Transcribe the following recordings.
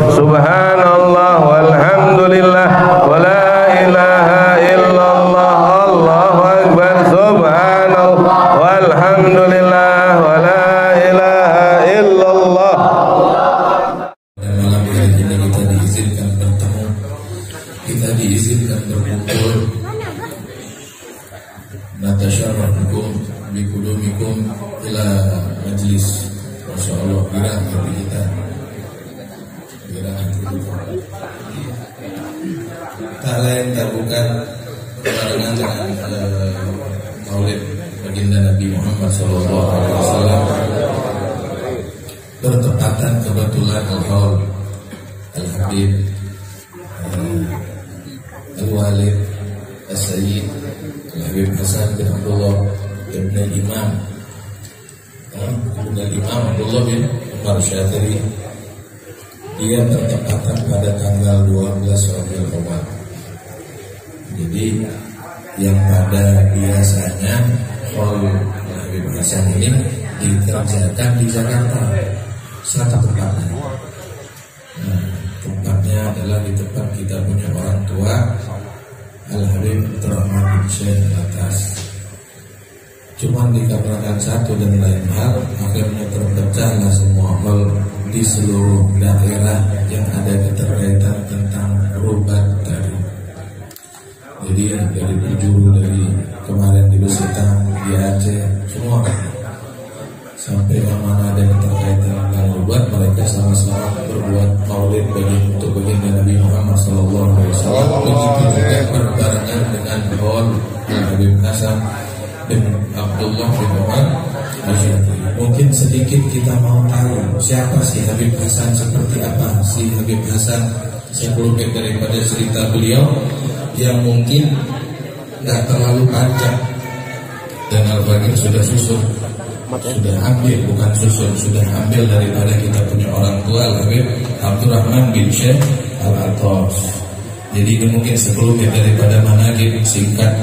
Subhanallah walhamdulillah wa la ilaha illallah Allahu akbar. Subhanallah walhamdulillah wa la ilaha illallah. Malam hari ini kita diizinkan bertemu, kita diizinkan berkumpul. Natasyarrafukum biqudumikum ila majlis. Masya Allah, girang hati kita, girang hati kita. Tak lain tak bukan barengan dengan Maulid baginda Nabi Muhammad SAW. Bertepatan kebetulan Al-Haul Al-Habib Al-Walid As-Sayyid Al-Habib Hasan bin Abdullah Ibn Imam Abdullah bin Umar Syatiri. Dia bertepatan pada tanggal 12 Rabiul Awal. Jadi yang pada biasanya Haul Al-Habib Hasan ini dikerjakan di Jakarta, satu tempatnya. Tempatnya adalah di tempat kita punya orang tua Al-Habib Abdurrahman bin Syekh Al-Atas. Cuman dikarenakan satu dan lain hal, akhirnya terpecahlah semua hal di seluruh daerah yang ada keterkaitan tentang rubat tari. Jadi dari Pujuru, dari kemarin di Besitang, di Aceh, semua sampai yang mana ada keterkaitan dengan rubat, mereka sama-sama berbuat maulid untuk baginda Nabi Muhammad SAW. Begitu juga berbarengan dengan Haul Al-Habib Hasan bin Abdullah bin Umar Syatiri. Mungkin sedikit kita mau tahu siapa si Habib Hasan, seperti apa si Habib Hasan. Saya pelupik daripada cerita beliau yang mungkin nggak terlalu panjang, dan Al-Fakir sudah susun, sudah ambil, bukan susun, sudah ambil daripada kita punya orang tua Al-Habib Abdurrahman bin Syekh Al-Atas. Jadi ini mungkin sebelumnya daripada manaqib singkat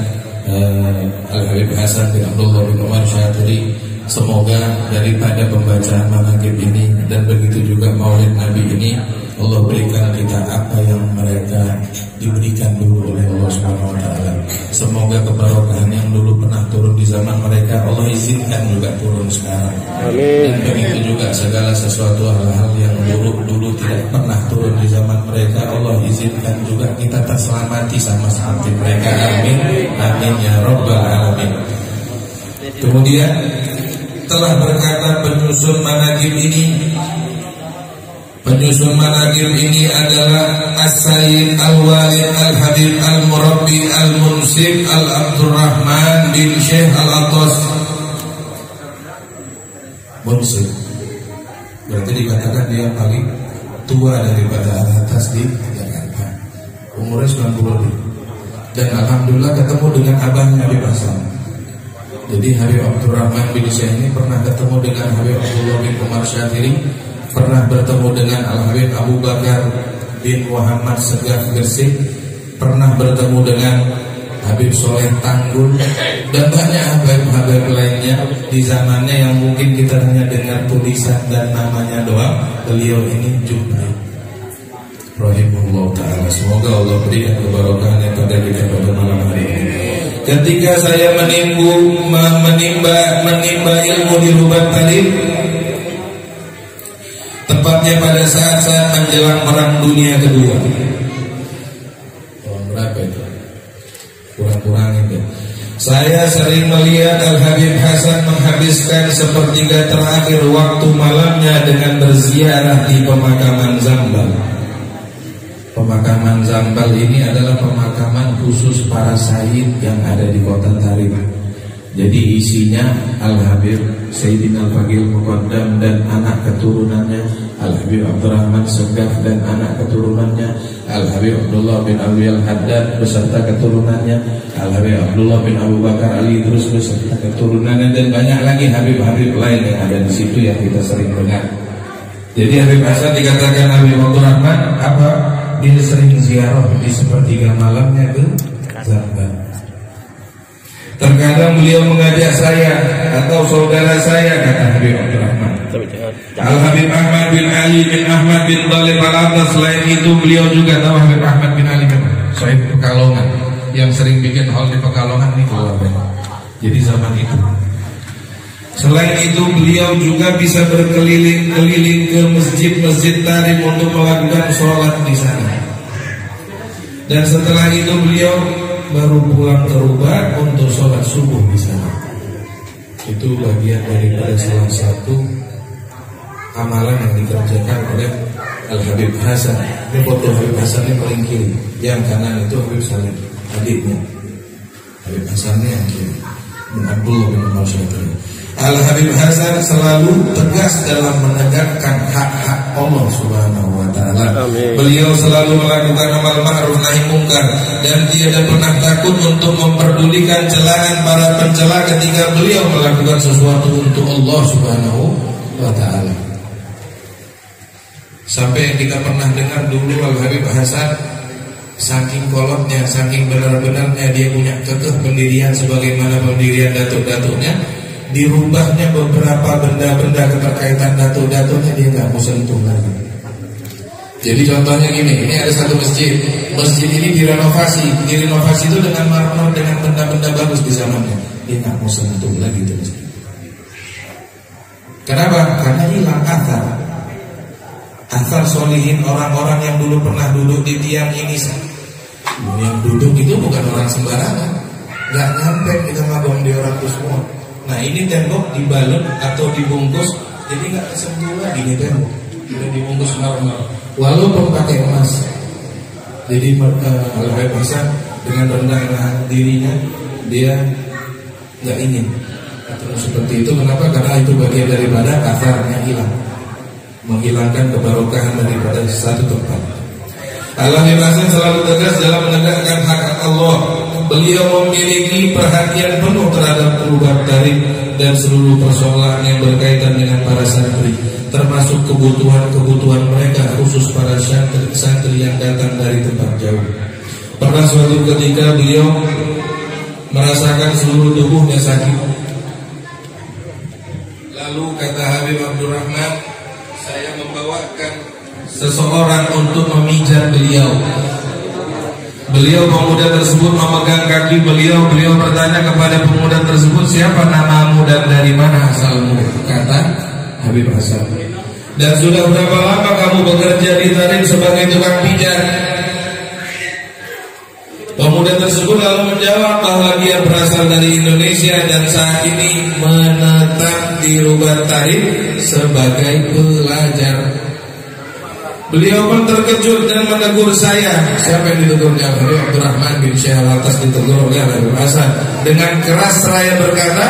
Al-Habib Hasan bin Abdullah bin Umar Syatiri. Semoga daripada pembacaan manaqib ini dan begitu juga maulid Nabi ini, Allah berikan kita apa yang mereka diberikan dulu oleh Allah Subhanahu wa taala. Semoga keberkahan yang dulu pernah turun di zaman mereka, Allah izinkan juga turun sekarang. Amin. Dan begitu juga segala sesuatu hal-hal yang dulu tidak pernah turun di zaman mereka, Allah izinkan juga kita terselamati sama seperti mereka. Amin. Amin ya rabbal alamin. Kemudian telah berkata penyusun manaqib ini, penyusun manaqib ini adalah As-Sayyid Al-Walid Al-Habib Al-Murabbi Al-Munsib Al-Abdurrahman bin Syekh Al-Atas. Munsib berarti dikatakan dia paling tua daripada Al-Atas di Jakarta. Umurnya 90 lebih. Dan alhamdulillah ketemu dengan abangnya Habib Hasan. Jadi Habib Abdurrahman bin Syekh ini pernah ketemu dengan Habib Abdullah bin Umar Syatiri, pernah bertemu dengan Al-Habib Abu Bakar bin Muhammad Segaf Gersik, pernah bertemu dengan Habib Soleh Tanggul, dan banyak Habib-Habib lainnya di zamannya yang mungkin kita hanya dengar tulisan dan namanya doang. Beliau ini Junaid rahimahullah ta'ala. Semoga Allah berikan keberkahan pada kita pada malam hari ini. Ketika saya menimba ilmu di rubat tadi, tepatnya pada saat-saat menjelang perang dunia kedua. Tahun berapa itu? Kurang-kurang itu. Saya sering melihat Al-Habib Hasan menghabiskan sepertiga terakhir waktu malamnya dengan berziarah di pemakaman Zambal. Pemakaman Zambal ini adalah pemakaman khusus para syahid yang ada di kota Tarim. Jadi isinya Al-Habib Sayyidina Al-Faqih Muqaddam dan anak keturunannya, Al-Habib Abdurrahman Segaf dan anak keturunannya, Al-Habib Abdullah bin Abi Al-Haddad beserta keturunannya, Al-Habib Abdullah bin Abu Bakar Ali terus beserta keturunannya, dan banyak lagi Habib-Habib lain yang ada di situ yang kita sering dengar. Jadi Habib Hasan dikatakan Habib Abdurrahman apa? Dia sering ziarah di sepertiga malamnya ke Zambal. Terkadang beliau mengajak saya atau saudara saya, kata Habib Abdurrahman, Al-Habib Ahmad bin Ali bin Ahmad bin Talib Al-Atas. Selain itu beliau juga tahu Habib Ahmad bin Ali memang Sohib Pekalongan, yang sering bikin hall di Pekalongan nih keluarga. Jadi zaman itu. Selain itu beliau juga bisa berkeliling-keliling ke masjid-masjid Tarim untuk melakukan sholat di sana. Dan setelah itu beliau baru pulang ke rumah untuk sholat subuh di sana. Itu bagian daripada salah satu amalan yang dikerjakan oleh Al-Habib Hasan. Ini foto Habib Hasan yang paling kiri, yang kanan itu Habib Salim, adiknya. Habib Hasan yang kiri, bin Abdullah bin Syafii. Al-Habib Hasan selalu tegas dalam menegakkan hak-hak Allah Subhanahu wa taala. Beliau selalu melakukan amal ma'ruf nahi mungkar dan tidak pernah takut untuk memperdulikan celaan para pencela ketika beliau melakukan sesuatu untuk Allah Subhanahu wa taala. Sampai yang kita pernah dengar dulu Al-Habib Hasan saking kolotnya, saking benar-benarnya dia punya kekeh pendirian sebagaimana pendirian datuk-datuknya, dirubahnya beberapa benda-benda keterkaitan datuk-datuknya dia nggak mau sentuh lagi. Jadi contohnya gini, ini ada satu masjid ini direnovasi itu dengan marmer, dengan benda-benda bagus di zamannya, dia nggak mau sentuh lagi itu masjid. Kenapa? Karena hilang asar solihin orang-orang yang dulu pernah duduk di tiang ini. Yang duduk itu bukan orang sembarangan, nggak nyampe kita ngabong di orang itu semua. Nah ini tembok dibalut atau dibungkus, jadi nggak kesentuh lagi nih tembok, udah dibungkus marmer, walaupun pakai emas. Jadi Al-Habib Hasan dengan rendah dirinya dia nggak ingin atau seperti itu. Kenapa? Karena itu bagian daripada asarnya hilang, menghilangkan kebarokahan daripada satu tempat. Al-Habib Hasan selalu tegas dalam menegakkan hak Allah. Beliau memiliki perhatian penuh terhadap perubahan tarikh dan seluruh persoalan yang berkaitan dengan para santri, termasuk kebutuhan mereka, khusus para santri yang datang dari tempat jauh. Pernah suatu ketika beliau merasakan seluruh tubuhnya sakit. Lalu kata Habib Abdurrahman, saya membawakan seseorang untuk memijat beliau. Pemuda tersebut memegang kaki beliau. Beliau bertanya kepada pemuda tersebut, siapa namamu dan dari mana asalmu? Kata Habib Hasan, dan sudah berapa lama kamu bekerja di Tarim sebagai tukang pijat? Pemuda tersebut lalu menjawab bahwa dia berasal dari Indonesia dan saat ini menetap di Ruban Tarim sebagai pelajar. Beliau pun terkejut dan menegur saya. Siapa yang ditegurnya? Habib Abdurrahman bin Syekh Al-Atas ditegur oleh Habib Hasan. Dengan keras seraya berkata,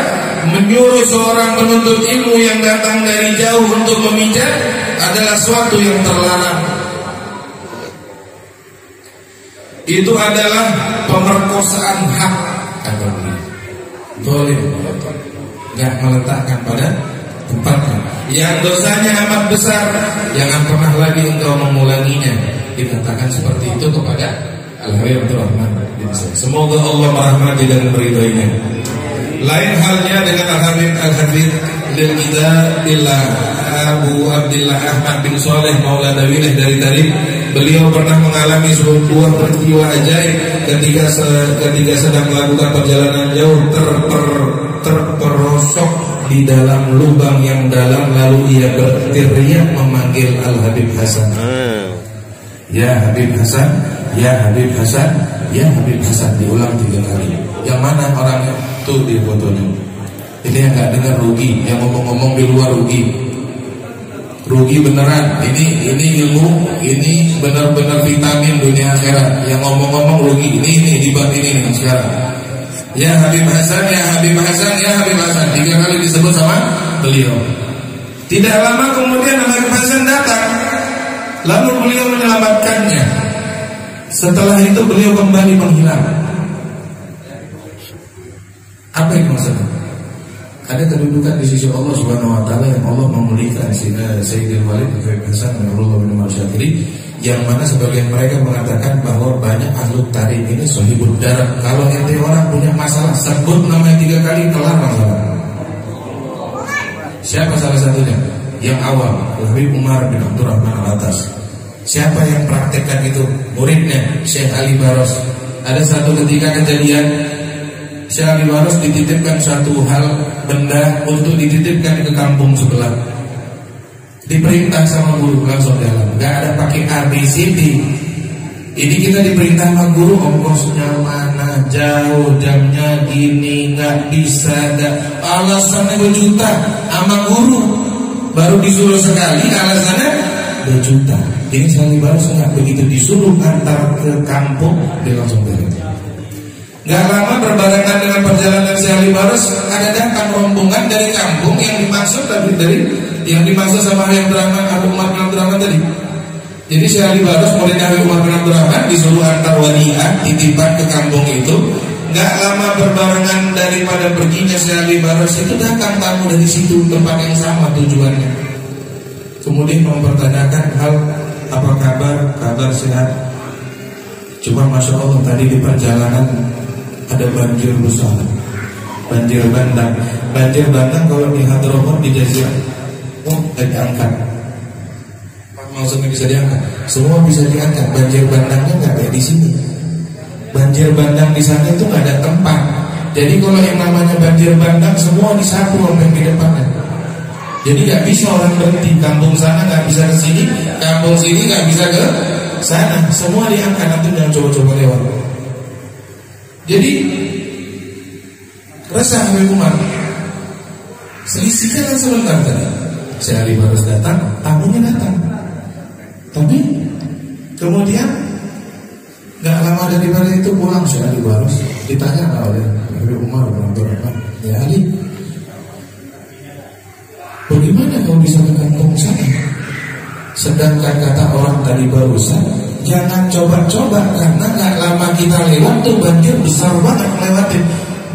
menyuruh seorang penuntut ilmu yang datang dari jauh untuk memijat adalah suatu yang terlarang. Itu adalah pemerkosaan hak, kata beliau. Zalim, nggak meletakkan pada tempatnya, yang dosanya amat besar, jangan pernah lagi engkau mengulanginya. Dikatakan seperti itu kepada Al-Habib Abdurrahman bin Syekh. Semoga Allah merahmati dan meridhoinya. Lain halnya dengan Al-Habib Lil-Idadillah Abu Abdillah Ahmad bin Soleh Maula Dawileh dari Tarim. Beliau pernah mengalami sebuah peristiwa ajaib ketika sedang melakukan perjalanan jauh, terperosok di dalam lubang yang dalam, lalu ia berteriak memanggil Al-Habib Hasan. Ya Habib Hasan, ya Habib Hasan, ya Habib Hasan, diulang 3 kali. Yang mana orangnya? Tuh di fotonya. Ini yang gak dengar rugi, yang ngomong-ngomong di luar rugi. Rugi beneran. Ini ilmu, ini benar-benar vitamin dunia akhirat. Yang ngomong-ngomong rugi. Ini di bab ini nih sekarang. Ya Habib Hasan, ya Habib Hasan, ya Habib Hasan, 3 kali disebut sama beliau. Tidak lama kemudian Habib Hasan datang, lalu beliau menyelamatkannya. Setelah itu beliau kembali menghilang. Apa yang maksudnya? Ada kedudukan di sisi Allah Subhanahu wa taala yang Allah memuliakan Sayyidil Walid Habib Hasan Abdullah bin Syafii, yang mana sebagian mereka mengatakan bahwa banyak ahlu tarim ini sahibul darah. Kalau ente orang punya masalah, sebut namanya 3 kali, kelar masalah. Siapa salah satunya? yang awal, Habib Umar bin Abdurrahman Al-Atas. Siapa yang praktekkan itu? Muridnya Syekh Ali Baros. Ada satu ketika kejadian, Syekh Ali Baros dititipkan suatu hal benda untuk dititipkan ke kampung sebelah. Diperintah sama guru langsung jalan, nggak ada pakai ABCD. Ini kita diperintah sama guru, ongkosnya mana, jauh, jamnya gini, nggak bisa, nggak, alasannya berjuta sama guru. Baru disuruh sekali, alasannya berjuta. Ini sekali baru nggak begitu disuruh antar ke kampung, dia langsung balik. Nggak lama berbarengan dengan perjalanan Syekh Baros, ada datang rombongan dari kampung yang dimaksud yang dimaksud sama Habib Umar bin Abdurrahman tadi. Jadi Syekh Baros murid Habib Umar bin Abdurrahman disuruh antar wadiah titipan ke kampung itu. Nggak lama berbarengan daripada perginya Syekh Baros itu datang tamu dari situ, tempat yang sama tujuannya. Kemudian mempertanyakan hal apa kabar sehat. Cuma masya Allah tadi di perjalanan ada banjir besar, banjir bandang. Banjir bandang kalau di Hadramut di Jazirah, diangkat. Maksudnya bisa diangkat, semua bisa diangkat. Banjir bandangnya nggak kayak di sini. Banjir bandang di sana itu nggak ada tempat. Jadi kalau yang namanya banjir bandang semua disapu sampai di depannya. Jadi nggak bisa orang berhenti. Kampung sana nggak bisa ke sini, kampung sini nggak bisa ke sana. Semua diangkat, nanti jangan coba-coba lewat. Jadi resah Habib Umar. Selisihkan sebentar tadi. Syekh Ali Baros datang, tamunya datang. Tapi kemudian nggak lama daripada itu pulang Syekh Ali Baros, ditanya oleh Habib Umar bin Abdurrahman, ya Ali, bagaimana kau bisa ke kampung sana? Sedangkan kata orang tadi barusan, jangan coba-coba karena nggak lama kita lewat tuh banjir besar banget melewatin.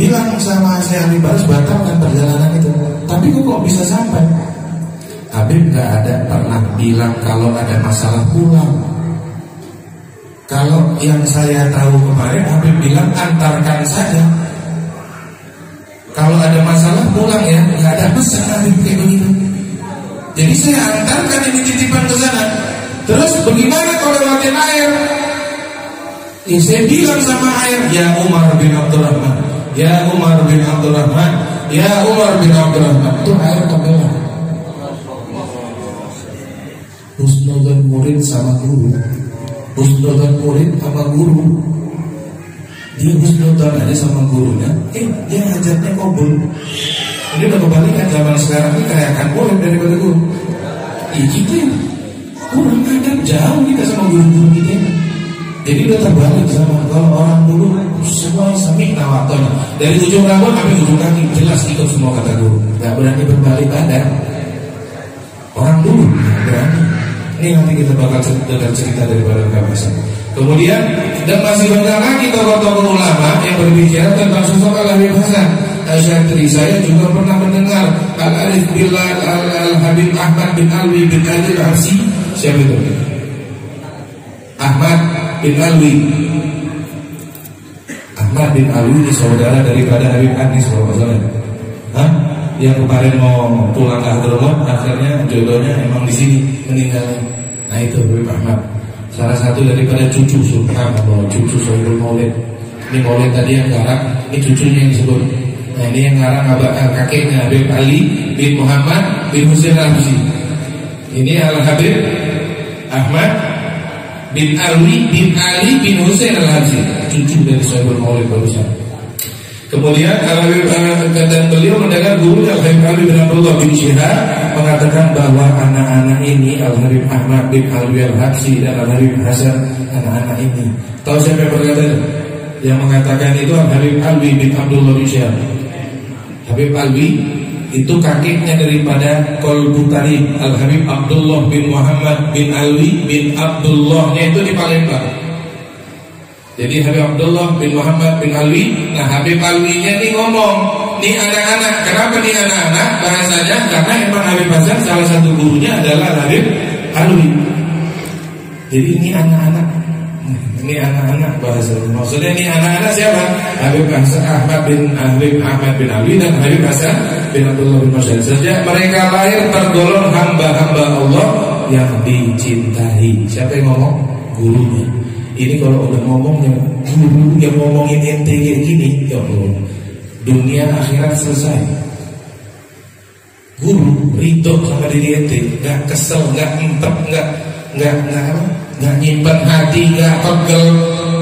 Bilang sama Syekh Ali Baros batalkan perjalanan itu. Tapi kok bisa sampai? Habib nggak ada pernah bilang kalau ada masalah pulang. Kalau yang saya tahu kemarin Habib bilang antarkan saja. Kalau ada masalah pulang ya, nggak ada masalah Habib kayak begitu. Jadi saya antarkan ini titipan ke sana. Terus bagaimana kalau lewatin air? Ya, saya bilang sama air, ya Umar bin Abdurrahman, ya Umar bin Abdurrahman, ya Umar bin Abdurrahman. Itu air kebelah. Husnudzon murid sama guru, husnudzon murid sama guru. Dia husnudzon aja sama gurunya, dia hajatnya kabul. Ini udah kebalikan zaman sekarang ini kayakan murid daripada guru. Kita kurang adab jauh kita sama guru-guru kita. Jadi udah terbalik sama kalau orang dulu semua sami nawaton dari ujung rambut sampai ujung kaki jelas ikut semua kata guru. Gak berani berbalik badan. Orang dulu berani. Ini nanti kita bakal dengar cerita daripada Kabasan. Kemudian dan masih banyak lagi tokoh-tokoh ulama yang berbicara tentang sosok Al-Habib Hasan Asy'ari. Saya juga pernah mendengar Al-Arif Bilal Al-Habib Ahmad bin Alwi bin Ali Al-Habsi. Siapa itu? Ahmad bin Alwi. Ahmad bin Alwi ini saudara daripada Habib Anis kalau nggak salah. Yang kemarin mau pulang ke Hadramut, akhirnya jodohnya emang di sini meninggalnya. Nah itu Habib Ahmad, salah satu daripada cucu subhanallah, cucu Sohibul Maulid. Ini Maulid tadi yang garang, ini cucunya yang disebut. Nah ini yang garang kakeknya Habib Ali bin Muhammad bin Husain Al-Habsi. Ini Al-Habib Ahmad bin Alwi bin Ali bin Husain Al-Habsi, cucu dari Sohibul Maulid barusan. Kemudian dan beliau mendengar guru Al-Habib Ali bin Abdullah bin Syihab mengatakan bahwa anak-anak ini Al-Habib Ahmad bin Alwi Al-Habsi dan Al-Habib Hasan, anak-anak ini. Tahu siapa yang berkata itu? Yang mengatakan itu Al-Habib Alwi bin Abdullah bin Syihab. Habib Alwi itu kakeknya daripada Qalbu Tarikh Al-Habib Abdullah bin Muhammad bin Alwi bin Abdullahnya itu di Palembang. Jadi Habib Abdullah bin Muhammad bin Alwi. Nah Habib Alwinya ini ngomong, nih anak-anak. Kenapa nih anak-anak? Bahasanya karena emang Habib Hasan salah satu gurunya adalah Habib Alwi. Jadi ini anak-anak. Ini anak-anak bahasa. Maksudnya ini anak-anak siapa? Habib Ahmad bin Ali dan Habib Hasan bin Abdullah bin Masyad. Sejak mereka lahir tergolong hamba-hamba Allah yang dicintai. Siapa yang ngomong? Gurunya. Ini kalau udah ngomongnya guru yang ngomongin ente kayak gini, ya Allah, dunia akhirat selesai. Guru ridho sama diri ente, nggak kesel, nggak empet, nggak nyimpan hati, nggak pegel,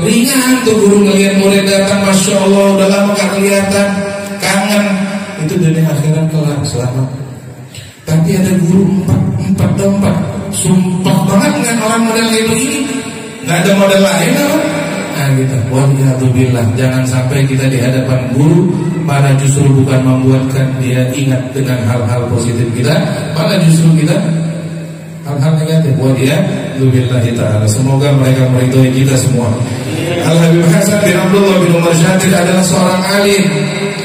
ringan tuh guru ngeliat murid datang, masya Allah udah lama nggak kelihatan, kangen, itu dunia akhirat kelar selamat. Tapi ada guru empat, sumpah banget dengan orang model kayak begini, nggak ada model lain apa? Nah gitu, waliyadzubillah, jangan sampai kita di hadapan guru malah justru bukan membuatkan dia ingat dengan hal-hal positif kita, malah justru kita hal-hal negatif. Waliyadzubillah ta'ala. Semoga mereka meridhoi kita semua. Al-Habib Hasan bin Abdullah bin Umar Syatid adalah seorang alim.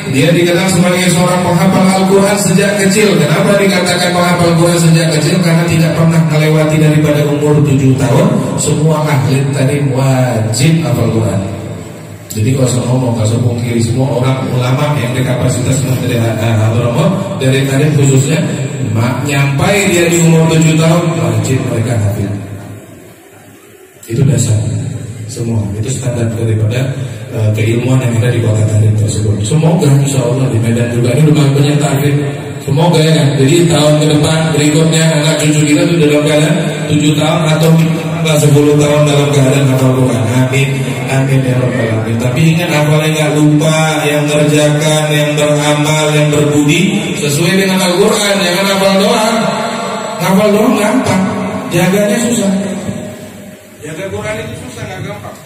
Dia dikenal sebagai seorang penghafal Al-Quran sejak kecil. Kenapa dikatakan penghafal Al-Quran sejak kecil? Karena tidak pernah melewati daripada umur 7 tahun. Semua ahli tadi wajib hafal Quran. Jadi kalau saya ngomong, kalau saya pungkiri, semua orang ulama yang berkapasitas dari Hadramaut, dari tadi khususnya, nyampai dia di umur 7 tahun, wajib mereka hafal. Itu dasar semua. Itu standar daripada keilmuan yang ada di kota Tarim tersebut. Semoga insya Allah di Medan juga ini lumayan banyak target. Semoga ya kan. Jadi tahun ke depan berikutnya anak cucu kita itu dalam keadaan 7 tahun atau 10 tahun dalam keadaan hafal Quran. Amin, amin ya rabbal alamin. Tapi ingat, hafalnya nggak lupa, yang ngerjakan, yang beramal, yang berbudi sesuai dengan Al-Quran. Jangan hafal doang. Hafal doang gampang, jaganya susah. Jaga Quran itu susah, nggak gampang.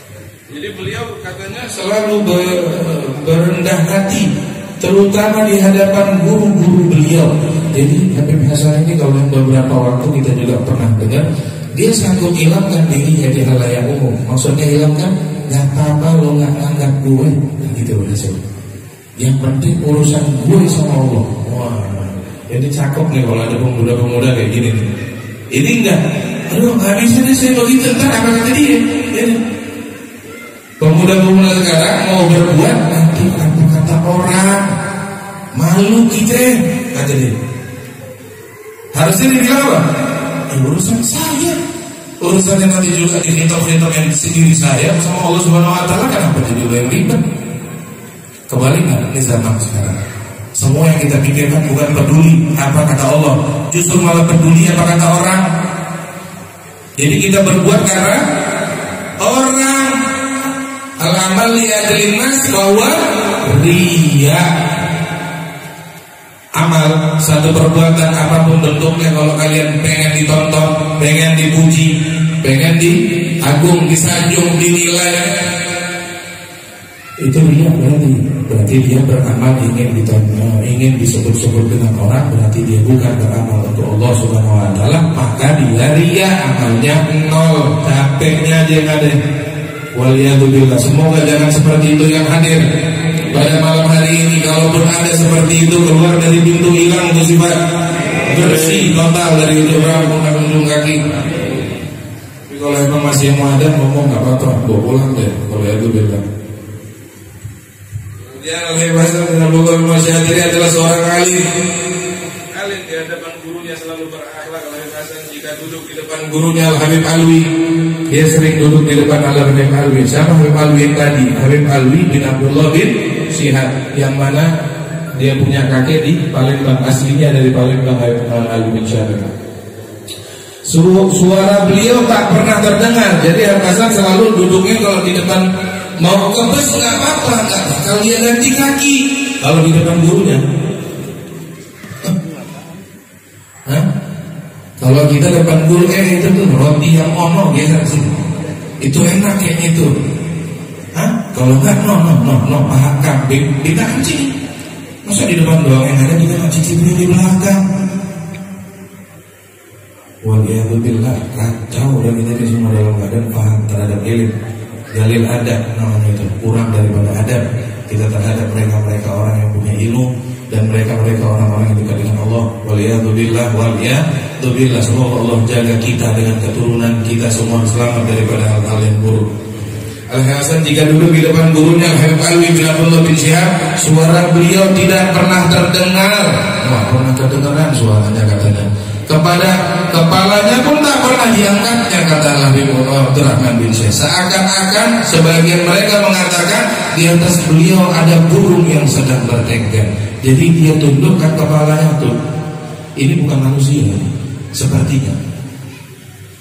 Jadi beliau katanya selalu berendah hati, terutama di hadapan guru-guru beliau. Jadi Habib Hasan ini kalau beberapa waktu kita juga pernah dengar, dia sanggup hilangkan dirinya di halayak umum. Maksudnya hilangkan, nggak apa-apa lo nggak anggap gue, gitu Rasul. Yang penting urusan gue sama Allah. Wah, ini cakep nih kalau ada pemuda-pemuda kayak gini nih. Ini enggak, aduh nggak bisa nih saya begitu, ntar apa kata dia? Ini pemuda-pemuda sekarang mau berbuat nanti apa kata orang, malu kita, kata dia. Harusnya dia bilang apa? Urusan saya, urusannya nanti juga dihitung-hitung yang sendiri saya sama Allah Subhanahu Wa Taala. Kenapa jadi lo yang ribet? Kembali ini zaman sekarang. Semua yang kita pikirkan bukan peduli apa kata Allah, justru malah peduli apa kata orang. Jadi kita berbuat karena orang. Al-amal li'ajlin nas bahwa riya. Amal, satu perbuatan apapun bentuknya, kalau kalian pengen ditonton, pengen dipuji, pengen diagung, disanjung, dinilai, itu riya berarti dia beramal ingin ditonton, ingin disebut-sebut dengan orang, berarti dia bukan beramal untuk Allah Subhanahu Wa Taala, maka dia riya, amalnya nol, capeknya aja yang ada. Waliyadzubillah. Semoga jangan seperti itu yang hadir pada malam hari ini. Kalaupun ada seperti itu, keluar dari pintu hilang untuk sifat bersih total dari ujung rambut sampai ujung kaki. Tapi kalau emang masih mau ada ngomong nggak apa-apa, bawa pulang deh. Waliyadzubillah. Kemudian Habib Hasan bin Abdullah bin Masyad adalah seorang alim. Alim di hadapan gurunya selalu berakhlak. Habib Hasan jika duduk di depan gurunya Al-Habib Alwi, dia sering duduk di depan Al-Habib Alwi. Siapa Habib Alwi yang tadi? Habib Alwi bin Abdullah bin Syihab, yang mana dia punya kakek di Palembang, aslinya dari Palembang, Habib Alwi bin Syihab. Suara beliau tak pernah terdengar. Jadi Habib Hasan selalu duduknya kalau di depan, mau ke bus nggak apa-apa, nggak bakal dia ganti kaki kalau di depan gurunya. Kalau kita depan guru, itu tuh roti yang ono biasa sih, itu enak kayaknya itu. Kalau enggak, no, paha kambing dikancing. Masa di depan doang yang ada, kita cicipin di belakang. Waliyadzubillah, kacau dan kita semua dalam keadaan paham terhadap ilmu. Dalil adab namanya itu, kurang daripada adab kita terhadap mereka orang yang punya ilmu dan mereka orang-orang yang dekat dengan Allah. Waliyadzubillah, waliyadzubillah. Semoga Allah jaga kita dengan keturunan kita semua selamat daripada hal-hal yang buruk. Al-Hasan jika duduk di depan gurunya Habib Alwi bin Abdullah bin Syihab, suara beliau tidak pernah terdengar. Wah, pernah kedengaran suaranya katanya. Kepada kepalanya pun tak pernah diangkatnya, kata Habib Abdurrahman bin Syihab. Seakan-akan sebagian mereka mengatakan di atas beliau ada burung yang sedang bertengger. Jadi dia tundukkan kepalanya tuh. Ini bukan manusia sepertinya.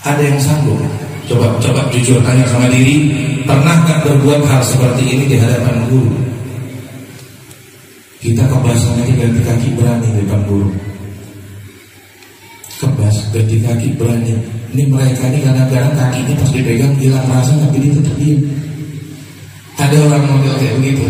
Ada yang sanggup? Coba jujur tanya sama diri, pernah gak berbuat hal seperti ini di hadapan guru? Kita kebas nanti ganti kaki berani di depan guru. Kebas ganti kaki berani. Ini mereka ini kadang-kadang kakinya pas dipegang hilang rasa, tapi dia tetap diam. Ada orang model kayak begitu.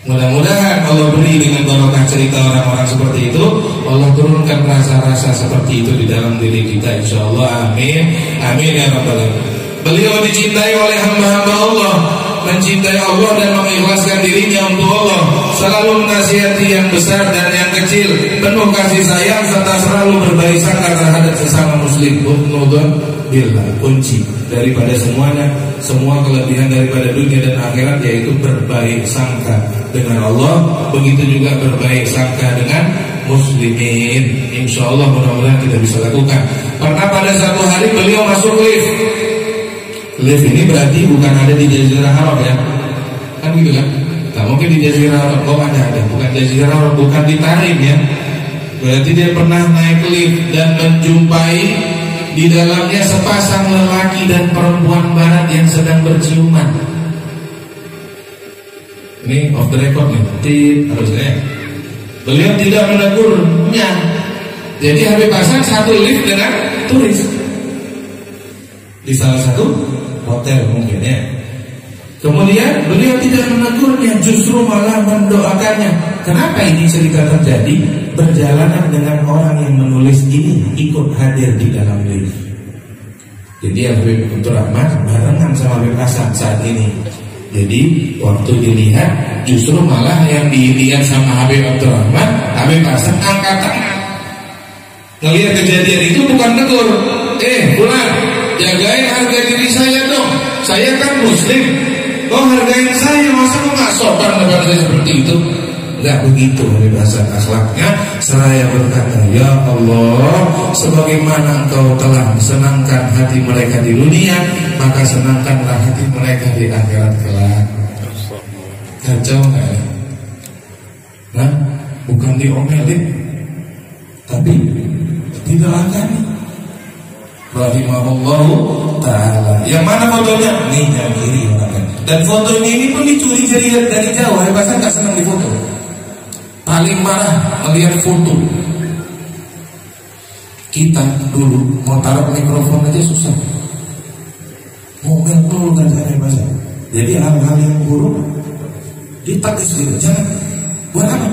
Mudah-mudahan Allah beri dengan barokah cerita orang-orang seperti itu, Allah turunkan rasa-rasa seperti itu di dalam diri kita, insyaallah. Amin, amin ya rabbal alamin. Beliau dicintai oleh hamba-hamba Allah, mencintai Allah dan mengikhlaskan dirinya untuk Allah, selalu menasihati yang besar dan yang kecil, penuh kasih sayang serta selalu berbaik sangka terhadap sesama muslim. Husnudon billah, kunci daripada semuanya, semua kelebihan daripada dunia dan akhirat, yaitu berbaik sangka dengan Allah, begitu juga berbaik sangka dengan muslimin. Insyaallah mudah-mudahan kita bisa lakukan. Pernah pada satu hari beliau masuk lift. Lift ini berarti bukan ada di Jazirah Arab ya, kan gitu kan? Tak mungkin di Jazirah Arab. Oh ada, bukan Jazirah Arab, bukan di Tarim ya. Berarti dia pernah naik lift dan menjumpai di dalamnya sepasang lelaki dan perempuan barat yang sedang berciuman. Ini off the record nih, harusnya. Beliau tidak menegurnya. Jadi Habib Hasan satu lift dengan turis di salah satu hotel mungkin ya. Kemudian beliau tidak menegurnya, justru malah mendoakannya. Kenapa ini cerita terjadi? Berjalanan dengan orang yang menulis ini ikut hadir di dalam lift. Jadi Habib Abdurrahman barengan sama Habib Hasan saat ini. Jadi waktu dilihat justru malah yang dilihat sama Habib Abdurrahman, Habib Hasan angkat tangan. Ngelihat kejadian itu bukan tegur, bulan jagain harga diri saya dong, saya kan muslim, kok hargain saya, masa kok gak sopan dengan saya seperti itu? Enggak begitu Habib Hasan akhlaknya. Seraya berkata, ya Allah, sebagaimana Engkau telah senangkan hati mereka di dunia, maka senangkanlah hati mereka di akhirat kelak. Kacau nggak ya? Nah, bukan diomelin, tapi didoakan. Rahimahullahu ta'ala. Yang mana fotonya? Nih yang kiri. Dan fotonya ini pun dicuri dari jauh. Habib Hasan gak senang difoto. Paling marah melihat foto. Kita dulu mau taruh mikrofon aja susah, ngomel dulu kan Habib Hasan. Jadi hal-hal yang buruk ditakis gitu. Jangan. Buat apa?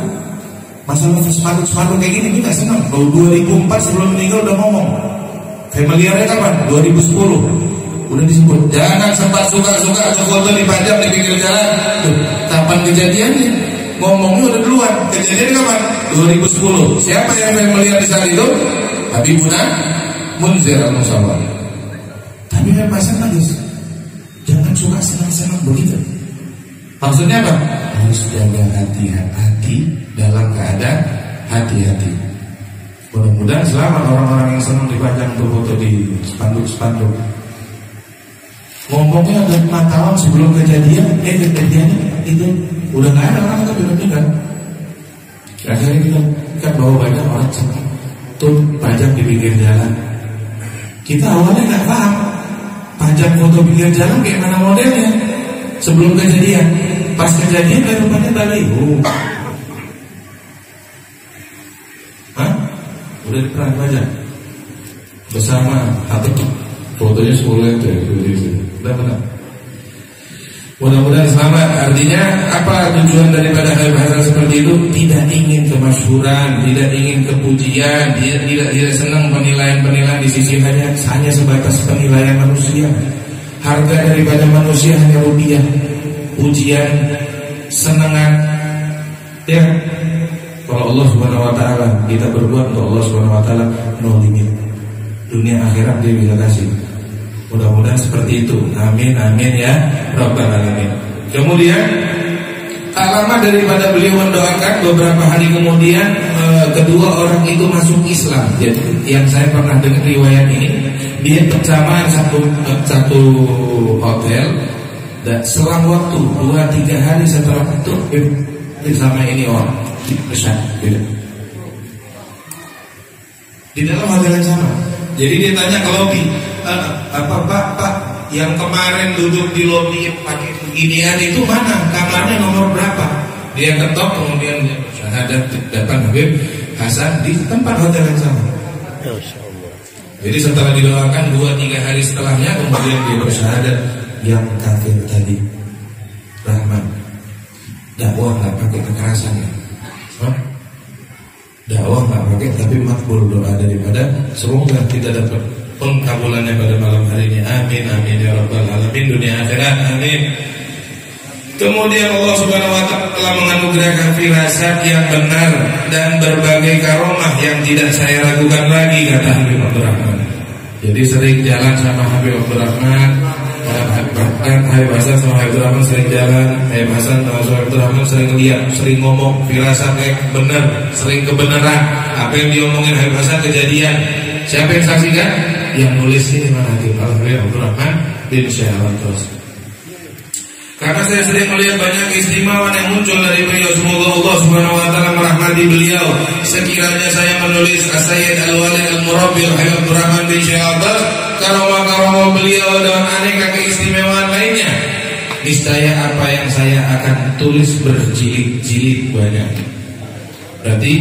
Masalah sepanduk kayak gini kita senang. Kalau 2004 sebelum meninggal udah ngomong. Familiarnya kapan? 2010. Udah disebut. Jangan sempat suka-suka foto dipajang di pinggir jalan. Tuh, kapan kejadiannya? Ngomongnya udah duluan. Kejadian kapan? 2010. Siapa yang familiar di saat itu? Habibuna Munzir al-Musawwar. Tapi Habib Hasan lagi. Jangan suka senang-senang begitu. Maksudnya apa? Harus jaga hati-hati dalam keadaan hati-hati. Mudah-mudahan selamat orang-orang yang senang dipajang foto di spanduk-spanduk. Ngomongnya udah 4 tahun sebelum kejadian itu udah nggak ada orang tapi udah tinggal. Akhirnya kita kan bawa banyak orang senang tuh pajang di pinggir jalan. Kita awalnya nggak paham pajang foto pinggir jalan kayak mana modelnya sebelum kejadian. Pas kejadian rupanya baliho. Udah pernah baca bersama atau fotonya sekolah itu udah pernah. Mudah-mudahan selamat. Artinya apa tujuan daripada Habib Hasan seperti itu? Tidak ingin kemasyhuran, tidak ingin kepujian, dia tidak senang penilaian-penilaian di sisi hanya sebatas penilaian manusia. Harga daripada manusia hanya rupiah, pujian, senangan, ya. Kalau Allah Subhanahu wa taala, kita berbuat untuk Allah Subhanahu wa taala, no limit. Dunia akhirat dia bisa kasih. Mudah-mudahan mudah-mudahan seperti itu. Amin amin ya rabbal alamin. Kemudian tak lama daripada beliau mendoakan, beberapa hari kemudian kedua orang itu masuk Islam. Jadi yang saya pernah dengar riwayat ini, dia bersamaan satu hotel, dan selang waktu 2-3 hari setelah itu bersama ini orang besar di dalam hotel yang sama. Jadi dia tanya ke lobi, Pak, yang kemarin duduk di lobi pakai beginian itu mana? Kamarnya nomor berapa? Dia ketok, kemudian dia bersyahadat datang Habib Hasan di tempat hotel yang sama. Jadi setelah didoakan 2-3 hari setelahnya, kemudian dia bersyahadat. Yang kafir tadi Rahman, dakwah nggak pakai kekerasan ya, dakwah nggak pakai, tapi makbul doa daripada. Semoga kita dapat pengkabulannya pada malam hari ini. Amin amin ya rabbal alamin, dunia akhirat amin. Kemudian Allah Subhanahu wa ta'ala telah menganugerahkan firasat yang benar dan berbagai karomah yang tidak saya ragukan lagi, kata Habib Abdurrahman. Jadi sering jalan sama Habib Abdurrahman, bahkan Habib Hasan sama Habib Abdurrahman sering jalan. Habib Hasan sama Habib Abdurrahman sering lihat, sering ngomong firasat kayak benar, sering kebenaran. Apa yang diomongin Habib Hasan kejadian. Siapa yang saksikan? Yang nulis ini mana? Habib Abdurrahman bin Syekh Al-Atas. Karena saya sering melihat banyak keistimewaan yang muncul dari beliau. Semoga Allah Subhanahu wa ta'ala merahmati beliau. Sekiranya saya menulis As-Sayyid Al-Walid Al-Murabbi Habib Abdurrahman bin Syekh Al-Atas, karomah-karomah beliau dan aneka keistimewaan lainnya, niscaya apa yang saya akan tulis berjilid-jilid banyak. Berarti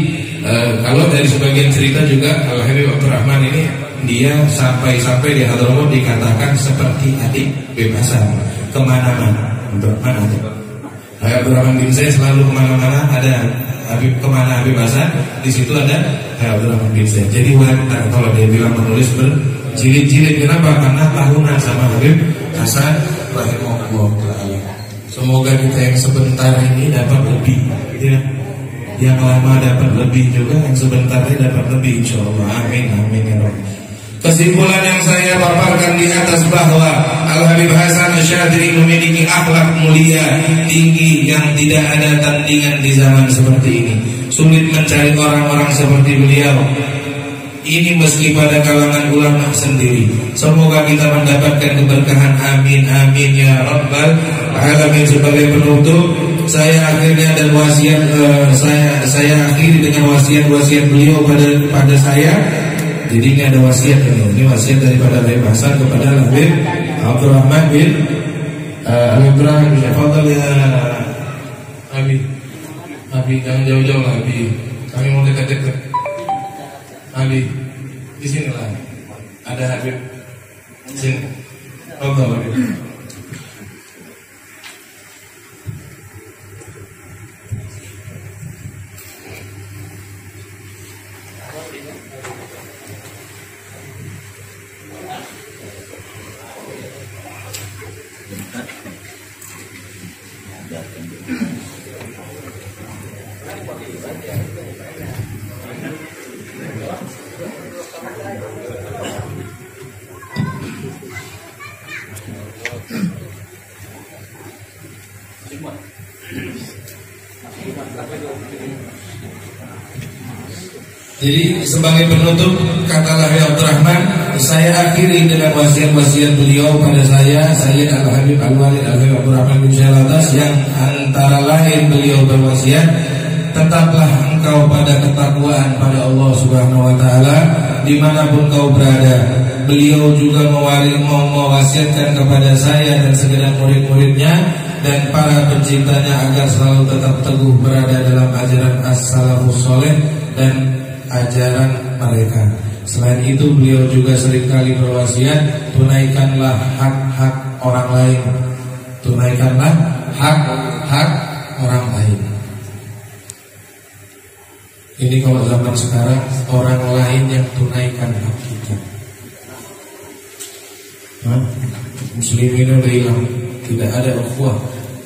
kalau dari sebagian cerita juga Habib Abdurrahman ini, dia sampai di Hadramaut dikatakan seperti adik Habib Hasan, kemana-mana. Abdurrahman ada. Habib Abdurrahman bin Syekh selalu kemana-mana ada. Habib kemana Habib Hasan, di situ ada Habib Abdurrahman bin Syekh. Jadi wajar kalau dia bilang menulis berjilid-jilid. Kenapa? Karena tahunan sama Habib Hasan rahimahullah taala. Semoga kita yang sebentar ini dapat lebih, ya. Yang lama dapat lebih juga, yang sebentar ini dapat lebih, insyaallah. Amin amin ya rabbal. Kesimpulan yang saya paparkan di atas bahwa Al-Habib Hasan Asy-Syadzili memiliki akhlak mulia, tinggi, yang tidak ada tandingan di zaman seperti ini. Sulit mencari orang-orang seperti beliau ini meski pada kalangan ulama sendiri. Semoga kita mendapatkan keberkahan. Amin amin ya rabbal alamin. Sebagai penutup, saya akhirnya dan wasiat saya akhiri dengan wasiat beliau pada saya. Jadi ini ada wasiat ini wasiat daripada Habib Hasan kepada Habib Abdurrahman bin Abdurrahman bin Fadl ya Abi jangan jauh-jauh lah Abi, kami mau dekat-dekat. Abi di sini lah ada Habib sini. Fadl Habib. Jadi sebagai penutup, kata Habib Abdurrahman, saya akhiri dengan wasiat-wasiat beliau pada saya, Sayyid Al-Habib Al-Walid Al-Habib Abdurrahman bin Syekh Al-Atas, yang antara lain beliau berwasiat, tetaplah engkau pada ketakwaan pada Allah Subhanahu wa ta'ala dimanapun kau berada. Beliau juga mewasiatkan kepada saya dan segenap murid-muridnya dan para pencintanya agar selalu tetap teguh berada dalam ajaran as-salafus saleh dan ajaran mereka. Selain itu beliau juga seringkali berwasiat, tunaikanlah hak-hak orang lain. Tunaikanlah hak-hak orang lain. Ini kalau zaman sekarang orang lain yang tunaikan hak kita. Muslimin udah hilang, tidak ada ukhuwah,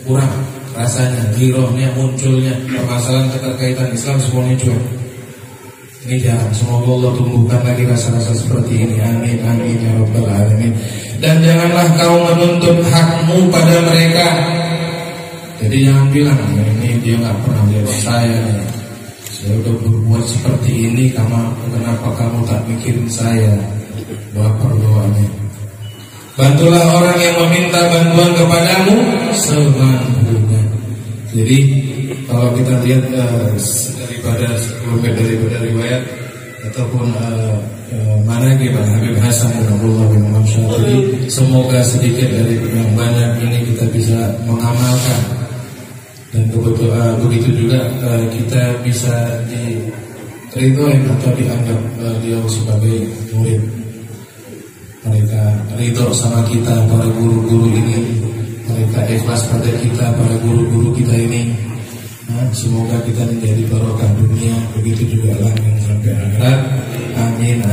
kurang rasanya, girohnya, munculnya, permasalahan keterkaitan Islam semuanya cuek. Ini jarang. Semoga Allah tumbuhkan lagi rasa-rasa seperti ini. Amin amin ya rabbal alamin. dan janganlah kau menuntut hakmu pada mereka. Jadi jangan bilang ini dia nggak pernah jawab saya udah berbuat seperti ini, kenapa kamu tak mikirin saya? Baper doanya. Bantulah orang yang meminta bantuan kepadamu semampunya. Jadi kalau kita lihat daripada riwayat ataupun manaqib Habib Hasan bin Abdullah bin Imam Syafi'i, semoga sedikit dari yang banyak ini kita bisa mengamalkan, dan begitu juga kita bisa diridhoi atau dianggap dia sebagai murid. Mereka ridho sama kita, para guru-guru ini, mereka ikhlas pada kita, para guru-guru kita ini. Semoga kita menjadi barokah dunia, begitu juga langit sampai akhirat. Amin.